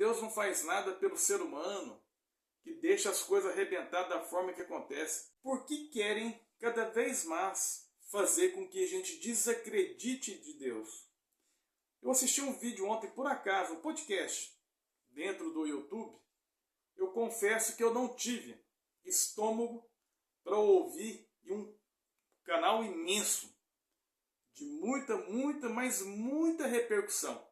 Deus não faz nada pelo ser humano, que deixa as coisas arrebentar da forma que acontece? Por que querem cada vez mais fazer com que a gente desacredite de Deus? Eu assisti um vídeo ontem, por acaso, um podcast, dentro do YouTube. Eu confesso que eu não tive estômago para ouvir, e um canal imenso, de muita repercussão,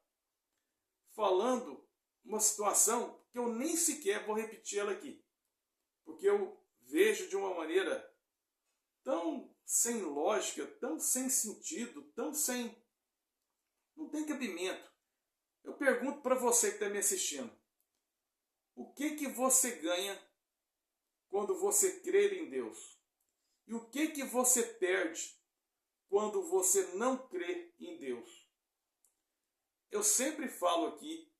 falando uma situação que eu nem sequer vou repetir ela aqui, porque eu vejo de uma maneira tão sem lógica, tão sem sentido, tão sem... não tem cabimento. Eu pergunto para você que está me assistindo, o que você ganha quando você crer em Deus? E o que você perde quando você não crê em Deus? Eu sempre falo aqui,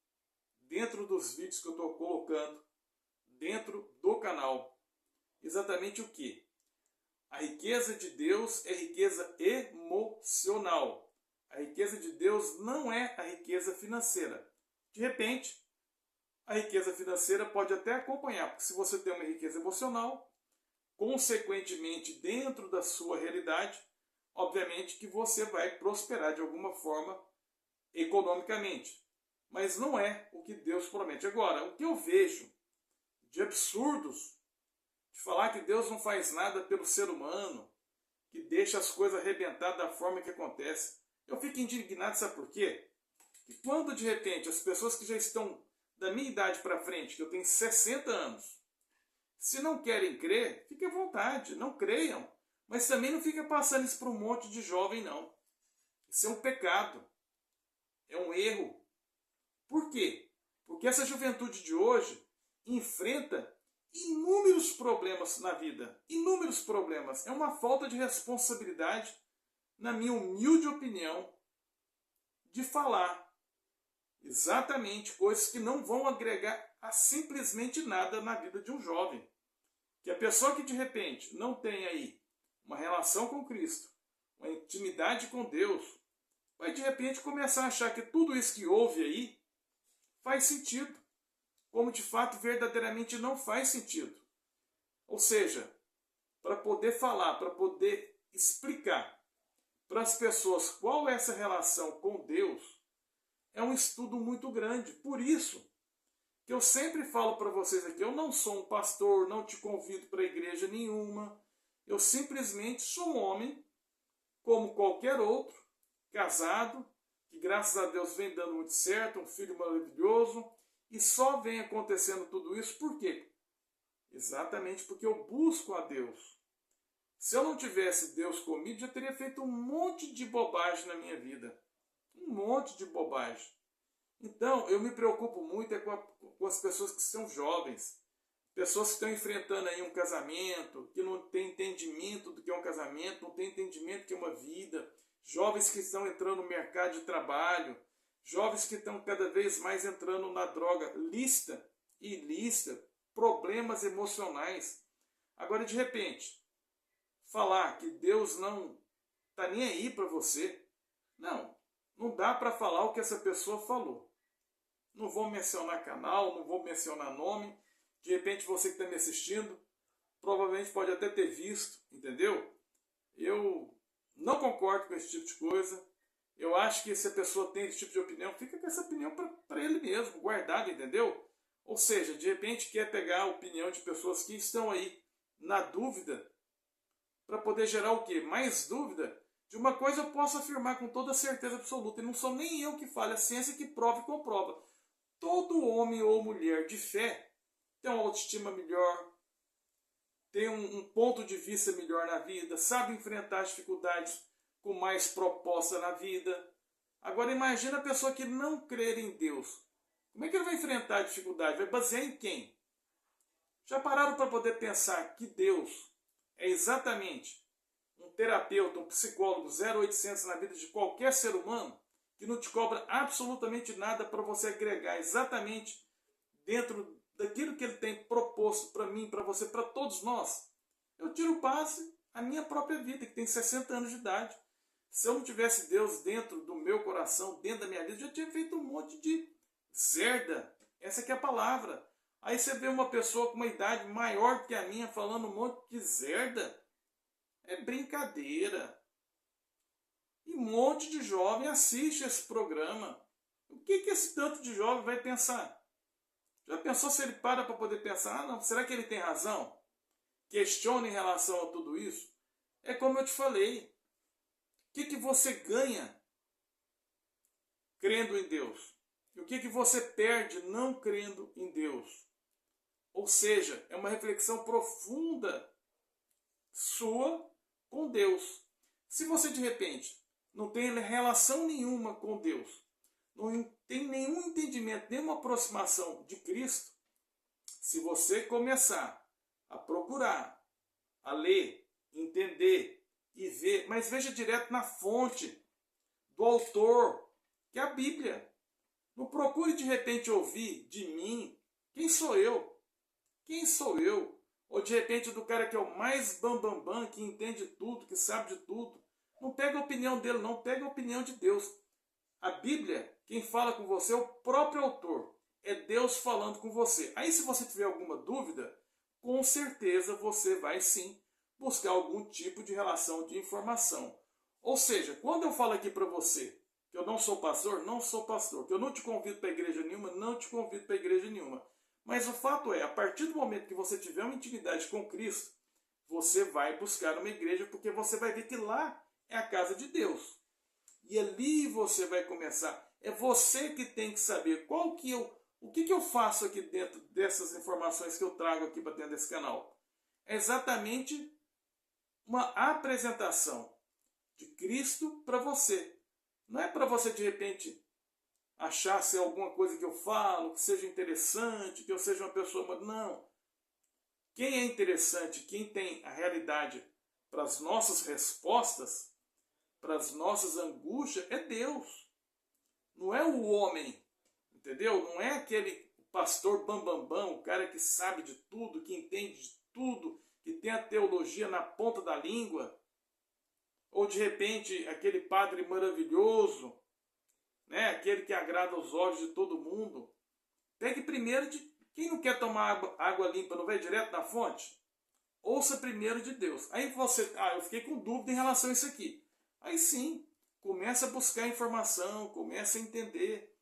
dentro dos vídeos que eu estou colocando, dentro do canal, exatamente o que? A riqueza de Deus é riqueza emocional. A riqueza de Deus não é a riqueza financeira. De repente, a riqueza financeira pode até acompanhar, porque se você tem uma riqueza emocional, consequentemente, dentro da sua realidade, obviamente que você vai prosperar de alguma forma economicamente. Mas não é o que Deus promete. Agora, o que eu vejo de absurdos, de falar que Deus não faz nada pelo ser humano, que deixa as coisas arrebentar da forma que acontece, eu fico indignado, sabe por quê? Que quando de repente as pessoas que já estão da minha idade para frente, que eu tenho 60 anos, se não querem crer, fiquem à vontade, não creiam. Mas também não fica passando isso para um monte de jovem, não. Isso é um pecado. É um erro. Por quê? Porque essa juventude de hoje enfrenta inúmeros problemas na vida. Inúmeros problemas. É uma falta de responsabilidade, na minha humilde opinião, de falar exatamente coisas que não vão agregar a simplesmente nada na vida de um jovem. Que a pessoa que de repente não tem aí uma relação com Cristo, uma intimidade com Deus, vai de repente começar a achar que tudo isso que houve aí faz sentido, como de fato verdadeiramente não faz sentido. Ou seja, para poder falar, para poder explicar para as pessoas qual é essa relação com Deus, é um estudo muito grande. Por isso que eu sempre falo para vocês aqui, eu não sou um pastor, não te convido para igreja nenhuma, eu simplesmente sou um homem, como qualquer outro, casado, que graças a Deus vem dando muito certo, um filho maravilhoso, e só vem acontecendo tudo isso por quê? Exatamente porque eu busco a Deus. Se eu não tivesse Deus comigo, já teria feito um monte de bobagem na minha vida. Um monte de bobagem. Então, eu me preocupo muito com as pessoas que são jovens, pessoas que estão enfrentando aí um casamento, que não tem entendimento do que é um casamento, não tem entendimento do que é uma vida, jovens que estão entrando no mercado de trabalho, jovens que estão cada vez mais entrando na droga lícita e ilícita, problemas emocionais. Agora, de repente, falar que Deus não está nem aí para você, não dá para falar o que essa pessoa falou. Não vou mencionar canal, não vou mencionar nome. De repente você que está me assistindo, provavelmente pode até ter visto, entendeu? Eu não concordo com esse tipo de coisa. Eu acho que se a pessoa tem esse tipo de opinião, fica com essa opinião para ele mesmo, guardada, entendeu? Ou seja, de repente quer pegar a opinião de pessoas que estão aí na dúvida, para poder gerar o quê? Mais dúvida. De uma coisa eu posso afirmar com toda certeza absoluta, e não sou nem eu que falo, é a ciência que prova e comprova. Todo homem ou mulher de fé tem uma autoestima melhor, tem um ponto de vista melhor na vida, sabe enfrentar as dificuldades com mais proposta na vida. Agora imagina a pessoa que não crer em Deus. Como é que ele vai enfrentar a dificuldade? Vai basear em quem? Já pararam para poder pensar que Deus é exatamente um terapeuta, um psicólogo 0800 na vida de qualquer ser humano, que não te cobra absolutamente nada para você agregar exatamente dentro daquilo que ele tem proposto para mim, para você, para todos nós? Eu tiro base a minha própria vida, que tem 60 anos de idade. Se eu não tivesse Deus dentro do meu coração, dentro da minha vida, eu já tinha feito um monte de zerda Essa que é a palavra. Aí você vê uma pessoa com uma idade maior que a minha falando um monte de zerda. É brincadeira. E um monte de jovem assiste esse programa. O que esse tanto de jovem vai pensar? Já pensou se ele para poder pensar? Ah, não, será que ele tem razão? Questiona em relação a tudo isso. É como eu te falei. O que você ganha crendo em Deus? E o que você perde não crendo em Deus? Ou seja, é uma reflexão profunda sua com Deus. Se você de repente não tem relação nenhuma com Deus, não tem nenhum entendimento, nenhuma aproximação de Cristo, se você começar a procurar, a ler, entender e ver, mas veja direto na fonte do autor, que é a Bíblia. Não procure de repente ouvir de mim, quem sou eu? Quem sou eu? Ou de repente do cara que é o mais bambambam, que entende tudo, que sabe de tudo. Não pega a opinião dele, não, pega a opinião de Deus. A Bíblia, quem fala com você é o próprio autor. É Deus falando com você. Aí se você tiver alguma dúvida, com certeza você vai sim buscar algum tipo de relação de informação. Ou seja, quando eu falo aqui para você que eu não sou pastor, não sou pastor. Que eu não te convido para igreja nenhuma, não te convido para igreja nenhuma. Mas o fato é, a partir do momento que você tiver uma intimidade com Cristo, você vai buscar uma igreja, porque você vai ver que lá é a casa de Deus. E ali você vai começar. É você que tem que saber o que eu faço aqui dentro dessas informações que eu trago aqui para dentro desse canal. É exatamente uma apresentação de Cristo para você. Não é para você de repente achar ser alguma coisa que eu falo, que seja interessante, que eu seja uma pessoa... Não. Quem é interessante, quem tem a realidade para as nossas respostas, para as nossas angústias, é Deus. Não é o homem, entendeu? Não é aquele pastor bambambam, o cara que sabe de tudo, que entende de tudo, que tem a teologia na ponta da língua. Ou de repente aquele padre maravilhoso, né? Aquele que agrada aos olhos de todo mundo. Pegue primeiro de... Quem não quer tomar água limpa, não vai direto na fonte? Ouça primeiro de Deus. Aí você... eu fiquei com dúvida em relação a isso aqui. Aí sim, começa a buscar informação, começa a entender.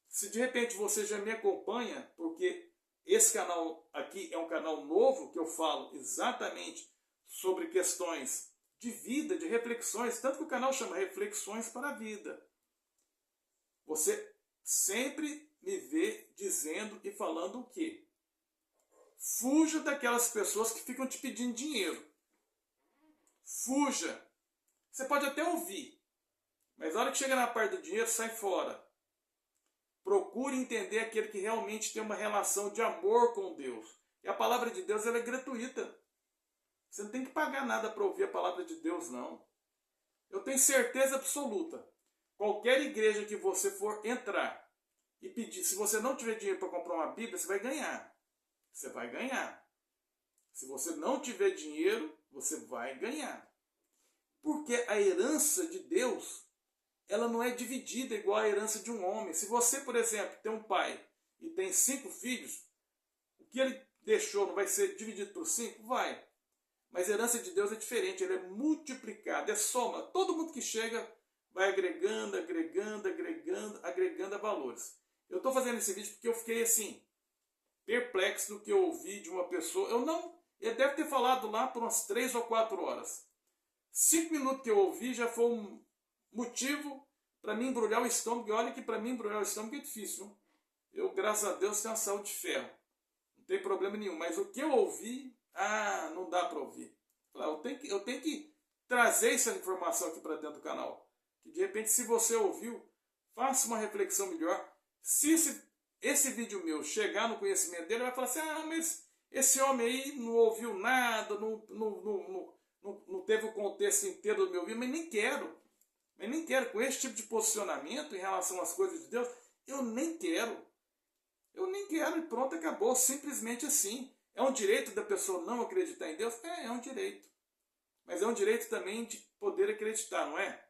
Se de repente você já me acompanha, porque esse canal aqui é um canal novo, que eu falo exatamente sobre questões de vida, de reflexões, tanto que o canal chama Reflexões para a Vida. Você sempre me vê dizendo e falando o quê? Fuja daquelas pessoas que ficam te pedindo dinheiro. Fuja. Você pode até ouvir, mas na hora que chega na parte do dinheiro, sai fora. Procure entender aquele que realmente tem uma relação de amor com Deus. E a palavra de Deus ela é gratuita. Você não tem que pagar nada para ouvir a palavra de Deus, não. Eu tenho certeza absoluta. Qualquer igreja que você for entrar e pedir, se você não tiver dinheiro para comprar uma Bíblia, você vai ganhar. Você vai ganhar. Se você não tiver dinheiro, você vai ganhar. Porque a herança de Deus, ela não é dividida igual a herança de um homem. Se você, por exemplo, tem um pai e tem 5 filhos, o que ele deixou não vai ser dividido por 5? Vai. Mas a herança de Deus é diferente, ela é multiplicada, é soma. Todo mundo que chega vai agregando, agregando, agregando, agregando a valores. Eu estou fazendo esse vídeo porque eu fiquei assim, perplexo do que eu ouvi de uma pessoa. Ele deve ter falado lá por umas 3 ou 4 horas. 5 minutos que eu ouvi já foi um motivo para mim embrulhar o estômago. E olha que para mim embrulhar o estômago é difícil. Eu, graças a Deus, tenho uma saúde de ferro. Não tem problema nenhum. Mas o que eu ouvi, não dá para ouvir. Eu tenho que trazer essa informação aqui para dentro do canal. Que de repente, se você ouviu, faça uma reflexão melhor. Se esse vídeo meu chegar no conhecimento dele, vai falar assim, mas esse homem aí não ouviu nada, não teve o contexto inteiro do meu vídeo, mas nem quero. Com esse tipo de posicionamento em relação às coisas de Deus, eu nem quero. E pronto, acabou. Simplesmente assim. É um direito da pessoa não acreditar em Deus? É um direito. Mas é um direito também de poder acreditar, não é?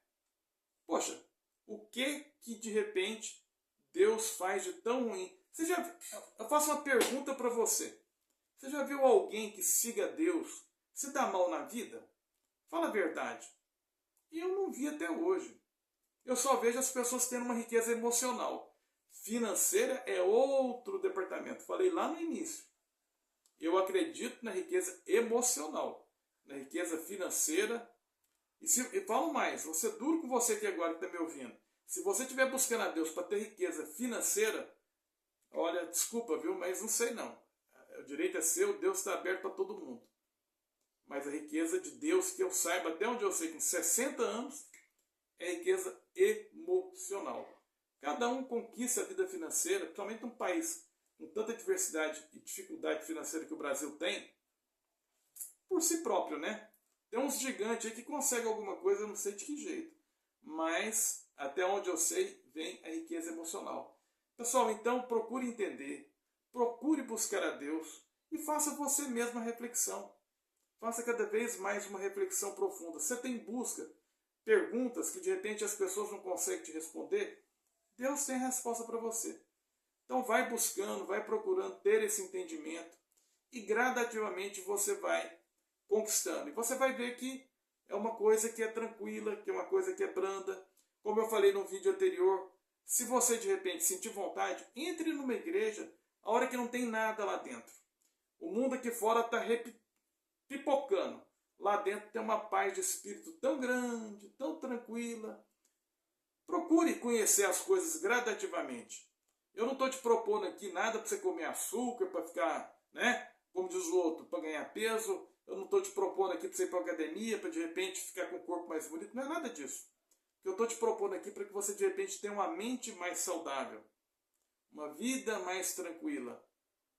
Poxa, o que de repente Deus faz de tão ruim? Eu faço uma pergunta para você. Você já viu alguém que siga Deus se dá mal na vida? Fala a verdade. E eu não vi até hoje. Eu só vejo as pessoas tendo uma riqueza emocional. Financeira é outro departamento. Falei lá no início. Eu acredito na riqueza emocional, na riqueza financeira. E falo mais, vou ser duro com você aqui agora que está me ouvindo. Se você estiver buscando a Deus para ter riqueza financeira, olha, desculpa, viu, mas não sei não. O direito é seu, Deus está aberto para todo mundo. Mas a riqueza de Deus, que eu saiba, até onde eu sei, com 60 anos, é riqueza emocional. Cada um conquista a vida financeira, principalmente num país com tanta diversidade e dificuldade financeira que o Brasil tem, por si próprio, né? Tem uns gigantes aí que conseguem alguma coisa, eu não sei de que jeito. Mas, até onde eu sei, vem a riqueza emocional. Pessoal, então procure entender, procure buscar a Deus e faça você mesmo a reflexão. Faça cada vez mais uma reflexão profunda. Você tem busca, perguntas que de repente as pessoas não conseguem te responder? Deus tem a resposta para você. Então vai buscando, vai procurando ter esse entendimento e gradativamente você vai conquistando. E você vai ver que é uma coisa que é tranquila, que é uma coisa que é branda. Como eu falei no vídeo anterior, se você de repente sentir vontade, entre numa igreja a hora que não tem nada lá dentro. O mundo aqui fora está pipocando. Lá dentro tem uma paz de espírito tão grande, tão tranquila. Procure conhecer as coisas gradativamente. Eu não estou te propondo aqui nada para você comer açúcar, para ficar, né? Como diz o outro, para ganhar peso. Eu não estou te propondo aqui para você ir para a academia, para de repente ficar com o corpo mais bonito. Não é nada disso. O que eu estou te propondo aqui é para que você de repente tenha uma mente mais saudável. Uma vida mais tranquila.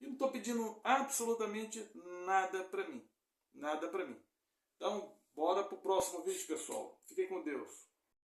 E não estou pedindo absolutamente nada para mim. Nada para mim. Então, bora para o próximo vídeo, pessoal. Fiquem com Deus.